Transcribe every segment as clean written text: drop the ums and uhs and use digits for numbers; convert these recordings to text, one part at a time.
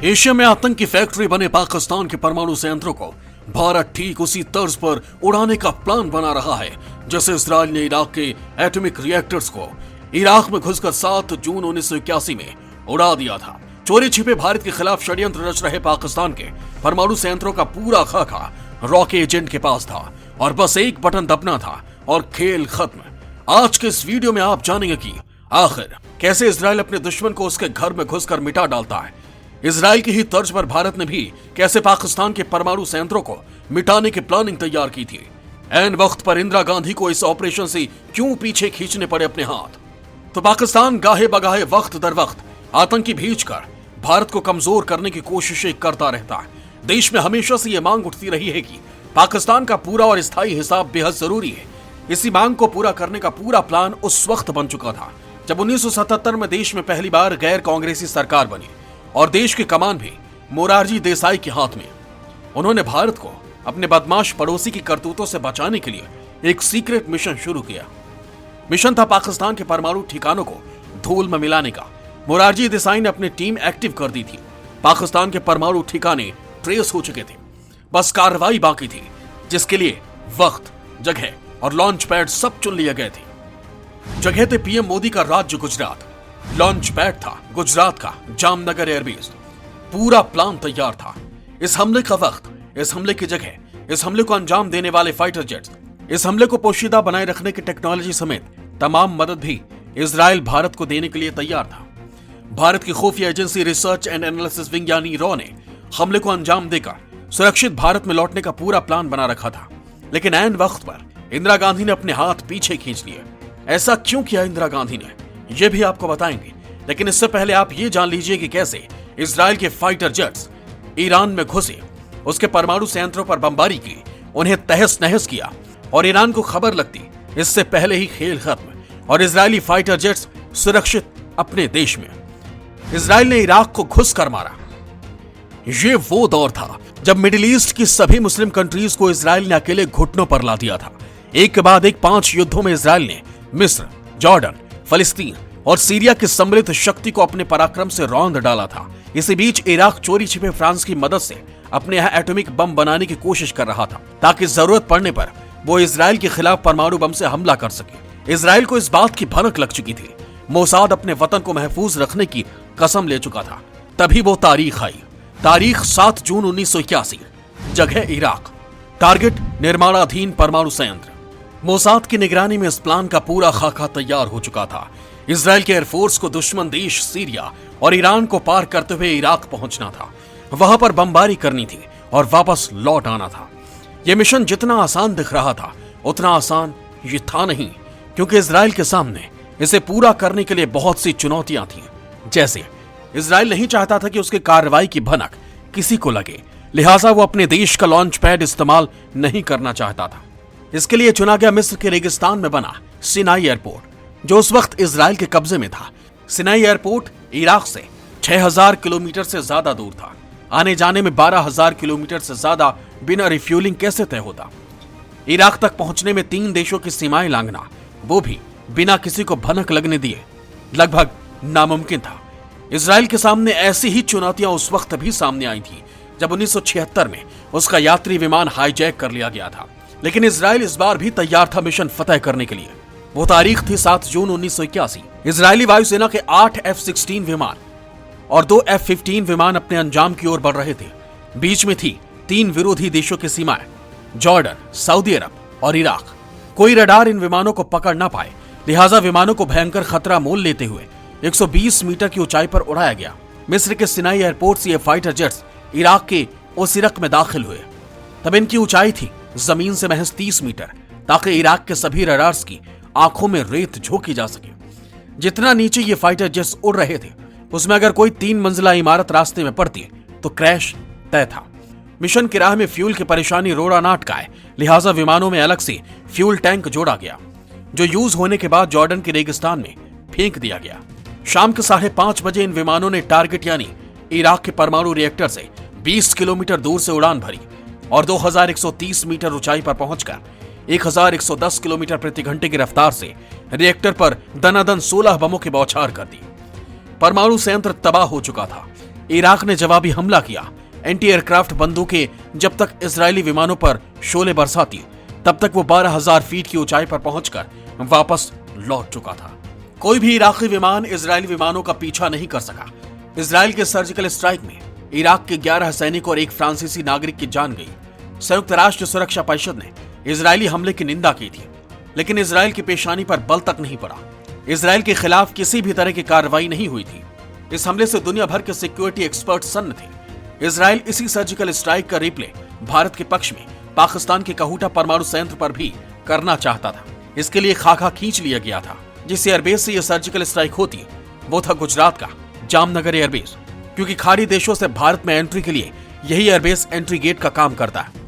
Asia में आतंक की फैक्ट्री बने पाकिस्तान के परमाणु संयंत्रों को भारत ठीक उसी तर्ज पर उड़ाने का प्लान बना रहा है जैसे इजराइल ने इराक के एटॉमिक रिएक्टर्स को इराक में घुसकर 7 जून 1981 में उड़ा दिया था। चोरी छिपे भारत के खिलाफ षड्यंत्र रच रहे पाकिस्तान के परमाणु संयंत्रों का पूरा खाका रॉके एजेंट के पास था और बस एक बटन दबना था और खेल खत्म। आज के इस वीडियो में आप जानेंगे कि आखिर कैसे इजराइल अपने दुश्मन को उसके घर में घुसकर मिटा डालता है। इजराइल की ही तर्ज पर भारत ने भी कैसे पाकिस्तान के परमाणु संयंत्रों को मिटाने की प्लानिंग तैयार की थी। ऐन वक्त पर इंदिरा गांधी को इस ऑपरेशन से क्यों पीछे खींचने पड़े अपने हाथ। तो पाकिस्तान गाहे बगाहे वक्त दर वक्त आतंकी भेजकर भारत को कमजोर करने की कोशिशें करता रहता है। देश में हमेशा से यह मांग उठती रही है कि पाकिस्तान का पूरा और स्थायी हिसाब बेहद जरूरी है। इसी मांग को पूरा करने का पूरा प्लान उस वक्त बन चुका था जब 1977 में देश में पहली बार गैर कांग्रेसी सरकार बनी और देश की कमान भी मोरारजी देसाई के हाथ में। उन्होंने भारत को अपने बदमाश पड़ोसी की करतूतों से बचाने के लिए एक सीक्रेट मिशन शुरू किया। मिशन था पाकिस्तान के परमाणु ठिकानों को धूल में मिलाने का। मोरारजी देसाई ने अपनी टीम एक्टिव कर दी थी। पाकिस्तान के परमाणु ठिकाने ट्रेस हो चुके थे, बस कार्रवाई बाकी थी जिसके लिए वक्त, जगह और लॉन्च पैड सब चुन लिए गए थे। जगह थे पीएम मोदी का राज्य गुजरात, लॉन्च पैड था गुजरात का जामनगर एयरबेस। पूरा प्लान तैयार था। इस हमले का वक्त, इस हमले की जगह, इस हमले को अंजाम देने वाले फाइटर जेट्स, इस हमले को पोशीदा बनाए रखने की टेक्नोलॉजी समेत तमाम मदद भी इजराइल भारत को देने के लिए तैयार था। भारत की खुफिया agency research and analysis wing यानी रॉ ने हमले को अंजाम देकर सुरक्षित भारत में लौटने का पूरा प्लान बना रखा था। लेकिन ऐन वक्त पर इंदिरा गांधी ने अपने हाथ पीछे खींच लिए। ऐसा क्यों किया इंदिरा गांधी ने, यह भी आपको बताएंगे। लेकिन इससे पहले आप ये जान लीजिए कि कैसे इजराइल के फाइटर जेट्स ईरान में घुसे, उसके परमाणु संयंत्रों पर बमबारी की, उन्हें तहस नहस किया और ईरान को खबर लगती इससे पहले ही खेल खत्म और इजरायली फाइटर जेट्स सुरक्षित अपने देश में। इजराइल ने इराक को घुस कर मारा। ये वो दौर था जब मिडिल ईस्ट की सभी मुस्लिम कंट्रीज को इजराइल ने अकेले घुटनों पर ला दिया था। एक के बाद एक 5 युद्धों में इजराइल ने मिस्र, जॉर्डन, फलस्तीन और सीरिया की समृद्ध शक्ति को अपने पराक्रम से रौंद डाला था। इसी बीच इराक चोरी छिपे फ्रांस की मदद से अपने यहाँ एटॉमिक बम बनाने की कोशिश कर रहा था ताकि जरूरत पड़ने पर वो इजराइल के खिलाफ परमाणु बम से हमला कर सके। इजराइल को इस बात की भनक लग चुकी थी। मोसाद अपने वतन को महफूज रखने की कसम ले चुका था। तभी वो तारीख आई। तारीख 7 जून 1981। जगह इराक, टारगेट निर्माणाधीन परमाणु संयंत्र। मोसाद की निगरानी में इस प्लान का पूरा खाका तैयार हो चुका था। इजराइल के एयरफोर्स को दुश्मन देश सीरिया और ईरान को पार करते हुए इराक पहुंचना था, वहां पर बमबारी करनी थी और वापस लौट आना था। यह मिशन जितना आसान दिख रहा था उतना आसान ये था नहीं, क्योंकि इजराइल के सामने इसे पूरा करने के लिए बहुत सी चुनौतियां थीं। जैसे इजराइल नहीं चाहता था कि उसकी कार्रवाई की भनक किसी को लगे, लिहाजा वो अपने देश का लॉन्च पैड इस्तेमाल नहीं करना चाहता था। इसके लिए चुना गया मिस्र के रेगिस्तान में बना सिनाई एयरपोर्ट, जो उस वक्त इजराइल के कब्जे में था। सिनाई एयरपोर्ट इराक से 6000 किलोमीटर से ज्यादा दूर था। आने जाने में 12000 किलोमीटर से ज्यादा बिना रिफ्यूलिंग कैसे तय होता। इराक तक पहुंचने में 3 देशों की सीमाएं लांघना, वो भी बिना किसी को भनक लगने दिए, लगभग नामुमकिन था। इजराइल के सामने ऐसी ही चुनौतियां उस वक्त भी सामने आई थी जब 1976 में उसका यात्री विमान हाईजैक कर लिया गया था। लेकिन इजराइल इस बार भी तैयार था मिशन फतेह करने के लिए। वो तारीख थी 7 जून 1981। इजरायली वायुसेना के 8 F-16 विमान और 2 F-15 विमान अपने अंजाम की ओर बढ़ रहे थे। बीच में थी 3 विरोधी देशों की सीमाएं, जॉर्डन, सऊदी अरब और इराक। कोई रडार इन विमानों को पकड़ ना पाए, लिहाजा विमानों को भयंकर खतरा मोल लेते हुए 120 मीटर की ऊंचाई पर उड़ाया गया। मिस्र के सिनाई एयरपोर्ट से ये फाइटर जेट्स इराक के ओसिरक में दाखिल हुए। तब इनकी ऊंचाई थी जमीन से महज 30 मीटर, ताकि इराक के सभी रडार्स की आंखों में रेत झोंकी जा सके। जितना नीचे ये फाइटर जेट्स उड़ रहे थे, उसमें अगर कोई 3 मंजिला इमारत रास्ते में पड़ती तो क्रैश तय था। मिशन की राह में फ्यूल की परेशानी रोड़ा ना अटकाए, लिहाजा विमानों में अलग से फ्यूल टैंक जोड़ा गया, जो यूज होने के बाद जॉर्डन के रेगिस्तान में फेंक दिया गया। शाम के 5:30 बजे इन विमानों ने टारगेट यानी इराक के परमाणु रिएक्टर से 20 किलोमीटर दूर से उड़ान भरी और 2130 मीटर ऊंचाई पर पहुंचकर 1110 किलोमीटर प्रति घंटे की रफ्तार से रिएक्टर पर दनादन 16 बमों की बौछार कर दी। परमाणु संयंत्र तबाह हो चुका था। इराक ने जवाबी हमला किया। एंटी एयरक्राफ्ट बंदूकें जब तक इजरायली विमानों पर शोले बरसाती, तब तक वो 12,000 फीट की ऊंचाई पर पहुंचकर वापस लौट चुका था। कोई भी इराकी विमान इजरायली विमानों का पीछा नहीं कर सका। इजरायल के सर्जिकल स्ट्राइक में इराक के 11 सैनिक और एक फ्रांसीसी नागरिक की जान गई। संयुक्त राष्ट्र सुरक्षा परिषद ने इजरायली हमले की निंदा की थी, लेकिन इजरायल की पेशानी पर बल तक नहीं पड़ा। इजरायल के खिलाफ किसी भी तरह की कार्रवाई नहीं हुई थी। इस हमले से दुनिया भर के सिक्योरिटी एक्सपर्ट सन्न थे। इजरायल इसी सर्जिकल स्ट्राइक का रिप्ले भारत के पक्ष में पाकिस्तान के कहूटा परमाणु संयंत्र पर भी करना चाहता था। इसके लिए खाका खींच लिया गया था। जिस एयरबेस से यह सर्जिकल स्ट्राइक होती वो था गुजरात का जामनगर एयरबेस, क्योंकि खाड़ी देशों से भारत में एंट्री के लिए यही एयरबेस एंट्री गेट का काम करता है।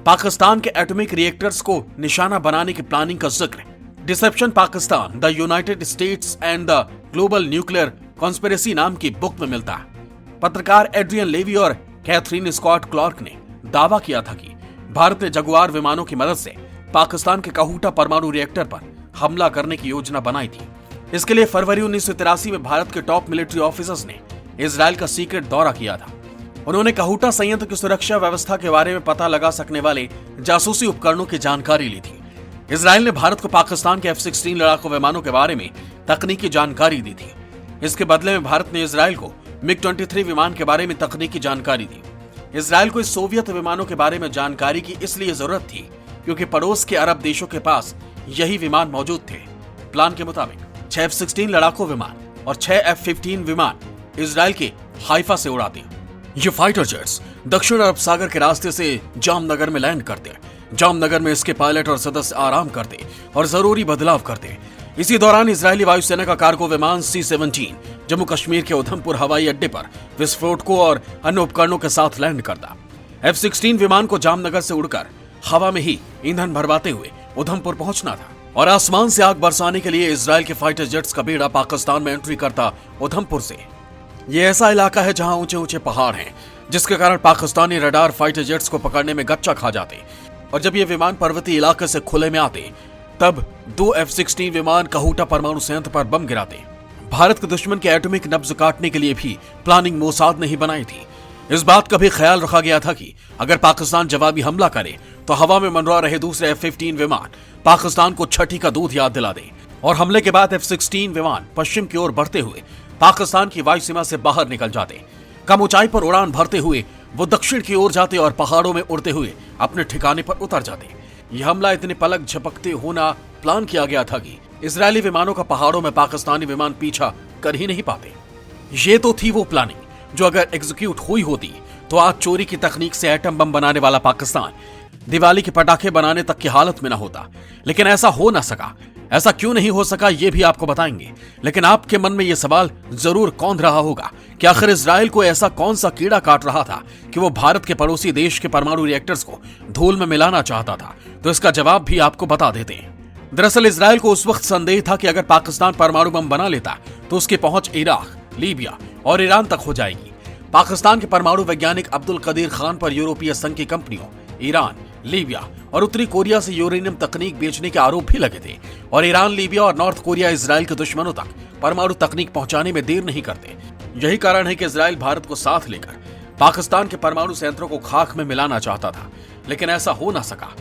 पाकिस्तान के एटॉमिक रिएक्टर्स को निशाना बनाने की प्लानिंग का जिक्र deception Pakistan, the United States and the global nuclear conspiracy नाम की बुक में मिलता है। पत्रकार एड्रियन लेवी और कैथरीन स्कॉट क्लार्क ने दावा किया था कि भारत ने जगुआर विमानों की मदद से पाकिस्तान के कहूटा परमाणु रिएक्टर पर हमला करने की योजना बनाई थी। इसके लिए फरवरी 1983 में भारत के टॉप मिलिट्री ऑफिसर्स ने इजरायल का सीक्रेट दौरा किया था। उन्होंने कहूटा संयंत्र की सुरक्षा व्यवस्था के बारे में पता लगा सकने वाले जासूसी उपकरणों की जानकारी ली थी। इजरायल ने भारत को पाकिस्तान के F-16 लड़ाकू विमानों के बारे में तकनीकी जानकारी दी थी। इसके बदले में भारत ने इजरायल को MiG-23 विमान के बारे में तकनीकी जानकारी दी। इजरायल को इस सोवियत विमानों के बारे में जानकारी की इसलिए जरूरत थी क्योंकि पड़ोस के अरब देशों के पास यही विमान मौजूद थे। प्लान के मुताबिक 6 F-16 लड़ाकू विमान और 6 F-15 विमान इजरायल के हाइफा से उड़ाते। ये फाइटर जेट्स दक्षिण अरब सागर के रास्ते से जामनगर में लैंड करते। जामनगर में इसके पायलट और सदस्य आराम करते और जरूरी बदलाव करते। इसी दौरान इजरायली वायुसेना का कार्गो विमान C-17 जम्मू कश्मीर के उधमपुर हवाई अड्डे पर विस्फोटकों और अन्य उपकरणों के साथ लैंड करता। F-16 विमान को जामनगर से उड़कर हवा में ही ईंधन भरवाते हुए उधमपुर पहुंचना था और आसमान से आग बरसाने के लिए इजरायल के फाइटर जेट्स का बेड़ा पाकिस्तान में एंट्री करता उधमपुर से। यह ऐसा इलाका है जहां ऊंचे ऊंचे पहाड़ हैं, जिसके कारण पाकिस्तानी रडार फाइटर जेट्स को पकड़ने में गच्चा खा जाते। और जब ये विमान पर्वतीय इलाके से खुले में आते, तब 2 F-16 विमान कहूटा परमाणु संयंत्र पर बम गिराते। भारत के दुश्मन के एटॉमिक नब्ज काटने के लिए भी प्लानिंग मोसाद ने ही बनाई थी। इस बात का भी ख्याल रखा गया था कि अगर पाकिस्तान जवाबी हमला करे तो हवा में मंडरा रहे दूसरे F-15 विमान पाकिस्तान को छठी का दूध याद दिला दे और हमले के बाद F-16 विमान पश्चिम की ओर बढ़ते हुए पाकिस्तान की वायु सीमा से बाहर निकल जाते। कम ऊंचाई पर उड़ान भरते हुए वो दक्षिण की ओर जाते और पहाड़ों में उड़ते हुए अपने ठिकाने पर उतर जाते। यह हमला इतने पलक झपकते होना प्लान किया गया था कि इजरायली विमानों का पहाड़ों में पाकिस्तानी विमान पीछा कर ही नहीं पाते। ये तो थी वो प्लानिंग जो अगर एग्जीक्यूट हुई होती तो आज चोरी की तकनीक से एटम बम बनाने वाला पाकिस्तान दिवाली के पटाखे बनाने तक की हालत में न होता। लेकिन ऐसा हो ना सका। ऐसा क्यों नहीं हो सका ये भी आपको बताएंगे। लेकिन आपके मन में यह सवाल जरूर कौंध रहा होगा कि आखिर इजरायल को ऐसा कौन सा कीड़ा काट रहा था कि वो भारत के पड़ोसी देश के परमाणु रिएक्टर्स को धूल में मिलाना चाहता था। तो इसका जवाब भी आपको बता देते हैं। दरअसल इजरायल को उस वक्त संदेह था कि अगर पाकिस्तान परमाणु बम बना लेता तो उसकी पहुंच इराक, लीबिया और ईरान तक हो जाएगी। पाकिस्तान के परमाणु वैज्ञानिक अब्दुल कदीर खान पर यूरोपीय संघ की कंपनियों, ईरान, लीबिया और उत्तरी कोरिया से यूरेनियम तकनीक बेचने के आरोप भी लगे थे। और ईरान, लीबिया और नॉर्थ कोरिया इजरायल के दुश्मनों तक परमाणु तकनीक पहुंचाने में देर नहीं करते। यही कारण है कि इजरायल भारत को साथ लेकर पाकिस्तान के परमाणु संयंत्रों को खाक में मिलाना चाहता था, लेकिन ऐसा हो ना सका।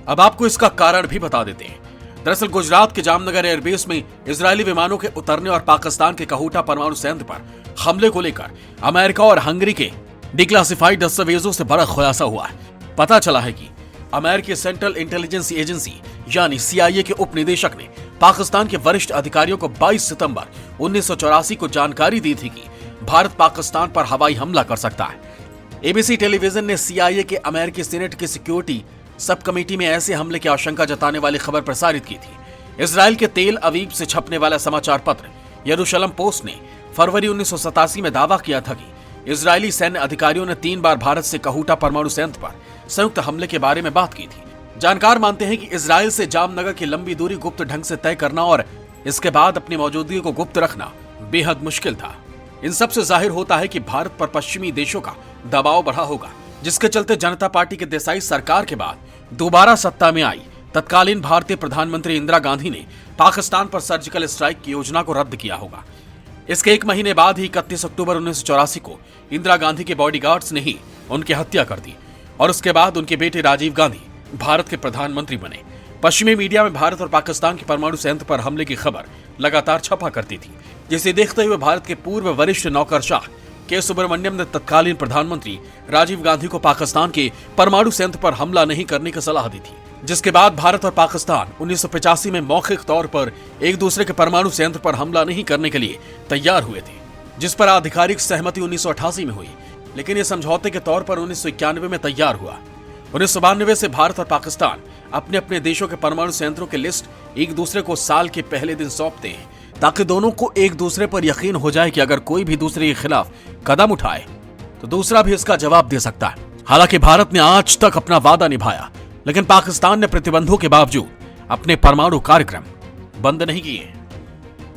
अब आपको इसका कारण भी बता देते हैं। दरअसल गुजरात के जामनगर एयरबेस में इजरायली विमानों के उतरने और पाकिस्तान के कहूटा परमाणु संयंत्र पर हमले को लेकर अमेरिका और हंगरी के डिक्लासिफाइड दस्तावेजों से बड़ा खुलासा हुआ है। पता चला है कि अमेरिकी सेंट्रल इंटेलिजेंस एजेंसी यानी CIA के उप निदेशक ने पाकिस्तान के वरिष्ठ अधिकारियों को 22 सितंबर 1984 को जानकारी दी थी कि भारत पाकिस्तान पर हवाई हमला कर सकता है। ABC टेलीविजन ने CIA के अमेरिकी सीनेट की सिक्योरिटी सब कमेटी में ऐसे हमले की आशंका जताने वाली खबर प्रसारित की थी। इजरायल के तेल अवीव से छपने वाला समाचार पत्र यरूशलम पोस्ट ने फरवरी 1987 में दावा किया था कि इजरायली सैन्य अधिकारियों ने 3 बार भारत से कहूटा परमाणु संयंत्र पर संयुक्त हमले के बारे में बात की थी। जानकार मानते हैं कि इजरायल से जामनगर की लंबी दूरी गुप्त ढंग से तय करना और इसके बाद अपनी मौजूदगी को गुप्त रखना बेहद मुश्किल था। इन सब से जाहिर होता है कि भारत पर पश्चिमी देशों का दबाव बढ़ा होगा, जिसके चलते जनता पार्टी के देसाई सरकार के बाद दोबारा सत्ता में आई तत्कालीन भारतीय प्रधानमंत्री इंदिरा गांधी ने पाकिस्तान पर सर्जिकल स्ट्राइक की योजना को रद्द किया होगा। इसके एक महीने बाद ही 31 अक्टूबर 1984 को इंदिरा गांधी के बॉडीगार्ड्स ने ही उनकी हत्या कर दी और उसके बाद उनके बेटे राजीव गांधी भारत के प्रधानमंत्री बने। पश्चिमी मीडिया में भारत और पाकिस्तान के परमाणु संयंत्र पर हमले की खबर लगातार छपा करती थी, जिसे देखते हुए भारत के पूर्व वरिष्ठ नौकरशाह के सुब्रमण्यम ने तत्कालीन प्रधानमंत्री राजीव गांधी को पाकिस्तान के परमाणु संयंत्र पर हमला नहीं करने की सलाह दी थी, जिसके बाद भारत और पाकिस्तान 1985 में मौखिक तौर पर एक दूसरे के परमाणु संयंत्र पर हमला नहीं करने के लिए तैयार हुए थे, जिस पर आधिकारिक सहमति 1988 में हुई, लेकिन ये समझौते के तौर पर 1991 में तैयार हुआ। 1992 से भारत और पाकिस्तान अपने अपने देशों के परमाणु संयंत्रों की लिस्ट एक दूसरे को साल के पहले दिन सौंपते हैं, ताकि दोनों को एक दूसरे पर यकीन हो जाए कि अगर कोई भी दूसरे के खिलाफ कदम उठाए तो दूसरा भी इसका जवाब दे सकता है। हालांकि भारत ने आज तक अपना वादा निभाया, लेकिन पाकिस्तान ने प्रतिबंधों के बावजूद अपने परमाणु कार्यक्रम बंद नहीं किए।